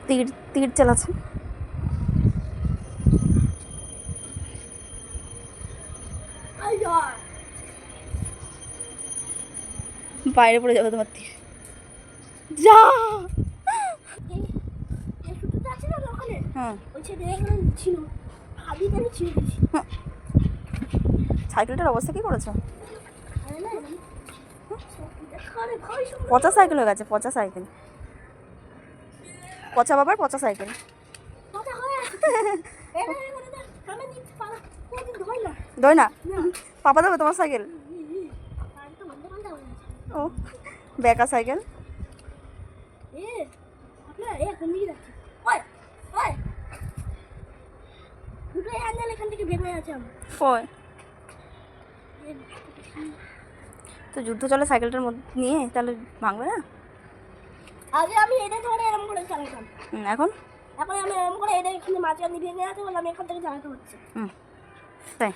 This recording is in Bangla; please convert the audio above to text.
তীর তীর চালাচ্ছে। বাইরে পড়ে যাবে তোমার তীর। যা হ্যাঁ সাইকেলটার অবস্থা কি করেছো? পচা সাইকেল হয়ে গেছে, পচা সাইকেল, পচা বাবার পচা সাইকেল। দই না পাপা দেবে তোমার সাইকেল? ও বেকা সাইকেল। কই তো যুদ্ধ চলে সাইকেলটার মধ্যে নিয়ে, তাহলে ভাঙবে না? আগে আমি এটা ধরে এরকম করে চালাতাম, এখন এখন আমি এরকম করে এটা এখানে মাঝখানে ভেঙে আছে বলে আমি এখান থেকে চালাতে হচ্ছে। তাই